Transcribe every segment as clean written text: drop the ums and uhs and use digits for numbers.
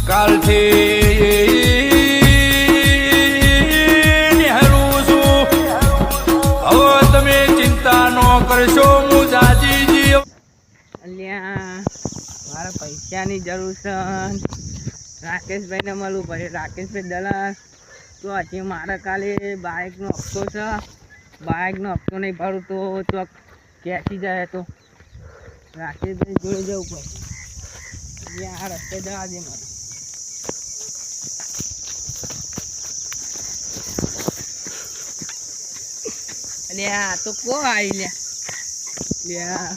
કાલથી નિહારું છું. હવે તમે ચિંતા ન કરશો. હું જાજીજી અલ્યા મારા પૈસાની જરૂર છે. રાકેશભાઈને મળવું પડે. રાકેશભાઈ દલાલ તો હજી મારે કાલે બાઇકનો હપ્તો છે. બાઇકનો હપ્તો નહીં ભરું તો ચોક ખેંચી જાય. તો રાકેશભાઈ જોડે જવું પડે. આ રસ્તે જવા દે મારે. અલ્યા આ તો કો આવી લ્યા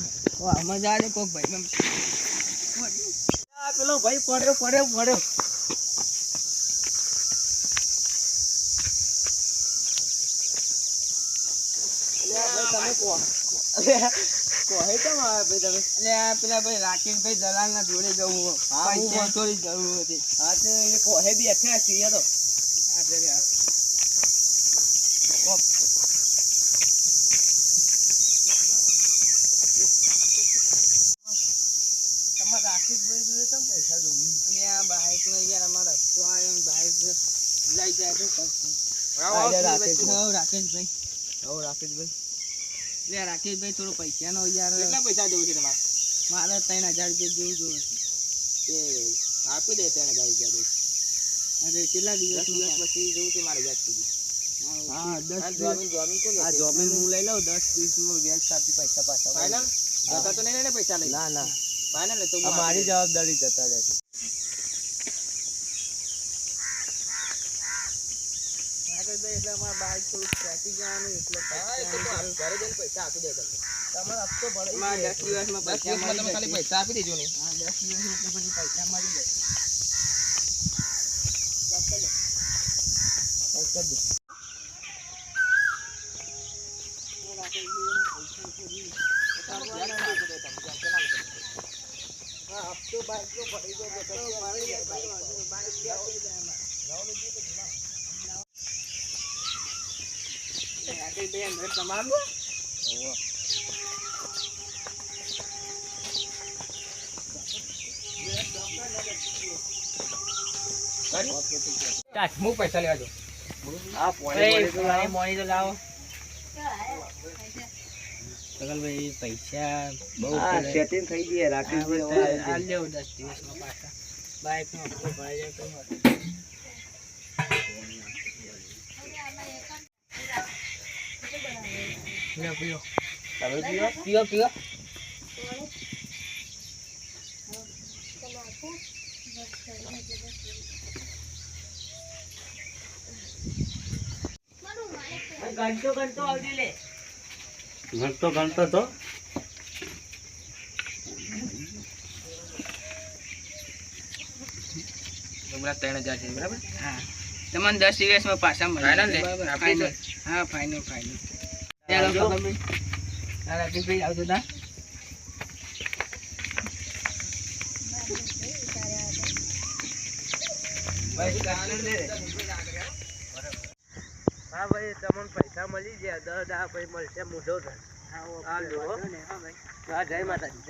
મજા આવે કોક ભાઈ. પેલો ભાઈ પડ્યો. પેલા ભાઈ રાકેશભાઈ દલાલ ના જોડે જવું. પૈસા થોડી જરૂર હતી. હા તો એ કોહે બી બેઠા છીએ તો રાકેશભાઈ જોડે તો પૈસા જોઈ. અને આ બાઈક નો યાર અમારા હપ્તો આવ્યો. બાઈક લઈ જાય તો રાકેશભાઈ રાકેશભાઈ થોડો પૈસા નો યાર. કેટલા પૈસા જેવું છે તમારે? મારે 3000 રૂપિયા જેવું જોવે છે. આપી દે 3000 રૂપિયા. અરે કેટલા દિવસ પછી જેવું છે મારે યાદ સુધી. હા 10 જોમીન હું લઈ લઉં. 10 દિવસમાં વ્યાજ સાથે પૈસા પાછા. ફાઇનલ જતા તો નહીં ને પૈસા લઈ? ના ફાઇનલ તો મારી જવાબદારી જતા રહેશે. એટલે અમારા બાઈક થોડું ખેંચી જવાનું એટલે ઘરે જઈને પૈસા આપી દે. તમારો હપ્તો ભરે 10 દિવસમાં પૈસા તમે ખાલી પૈસા આપી દેજો ને. હા 10 દિવસમાં એટલે પછી પૈસા મળી જાય. હપ્તો બાઈક નો ભરી દો. હું પૈસા લેવા દો. મોની તો લાવો. સગલભાઈ પૈસા બહુ સેટિંગ થઈ ગયા. રાકેશભાઈ આ લેવો 10 દિવસમાં પાછા. બાઈક નો હપ્તો ભરાઈ જાય તો પીઓ. ઘંટો આવજે લે. ઘંટો તો હમણાં 3000 છે બરાબર. હા તમને 10 દિવસમાં પાછા મળે. ફાઇનલ. હા ફાઇનલ. ચાલો રાકેશભાઈ આવજો તા. હા ભાઈ તમને પૈસા મળી ગયા. 10 દાડા પછી મળશે મોઢો. હા જય માતાજી.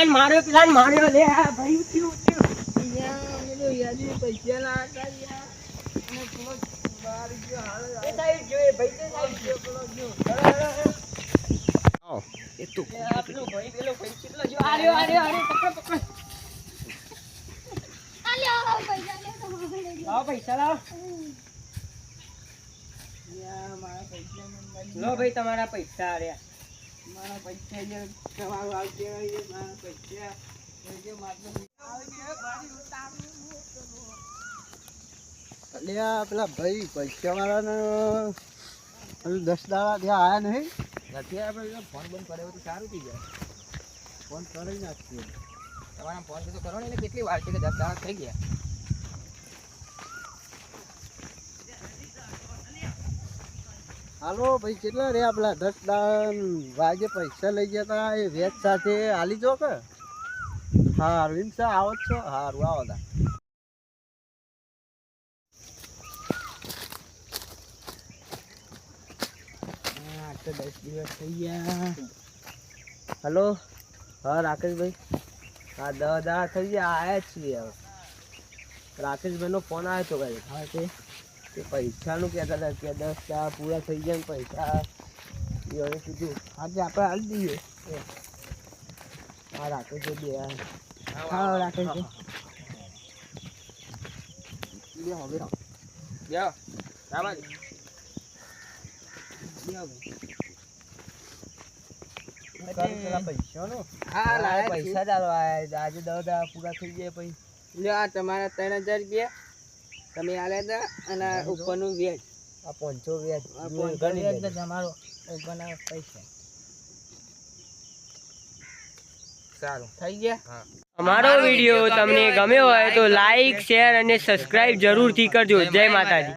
પેલા માર્યો લે. ભાઈ પૈસા ના પૈસા લાવો. લો ભાઈ તમારા પૈસા આર્યા. મારા પૈસા તમારું આવશે. મારા પૈસા પેલા ભાઈ પૈસા વાળાને 10 દાડા ત્યાં આયા નહીં નથી. આપણે ફોન બંધ કર્યો તો સારું થઈ જાય. ફોન કરી નાખીએ. તમારા ફોન તો કરો ને. એટલે કેટલી વાર છે કે 10 દાડા થઈ ગયા. હાલો ભાઈ કેટલા રહ્યા પેલા 10 દાડા વાગે પૈસા લઈ ગયા હતા. એ વેચ સાથે હાલી જો કે હારું એમ છે આવો જ છો હારું આવો તા તો 10 દિવસ થઈ ગયા હલો હા રાકેશભાઈ હા 10 દાડા થઈ ગયા આયા છીએ હવે રાકેશભાઈનો ફોન આવ્યો હતો ભાઈ હા તે પૈસાનું કહેતા હતા કે 10 દાડા પૂરા થઈ જાય ને પૈસા એને કીધું આજે આપણે હાલ દઈએ હા રાકેશભાઈ બે હા રાકેશભાઈ લે હવે લ્યો રામા પૈસા ચાલવા આજે 10 દાડા પૂરા થઈ જાય પછી લ્યો તમારા 3000 રૂપિયા તમે આલ્યા હતા અને ઉપરનું વ્યાજ આ 500 વ્યાજ તમારો ઉપરના પૈસા સારું થઈ ગયા અમારો વિડીયો તમને ગમ્યો હોય તો લાઈક શેર અને સબસ્ક્રાઇબ જરૂરથી કરજો જય માતાજી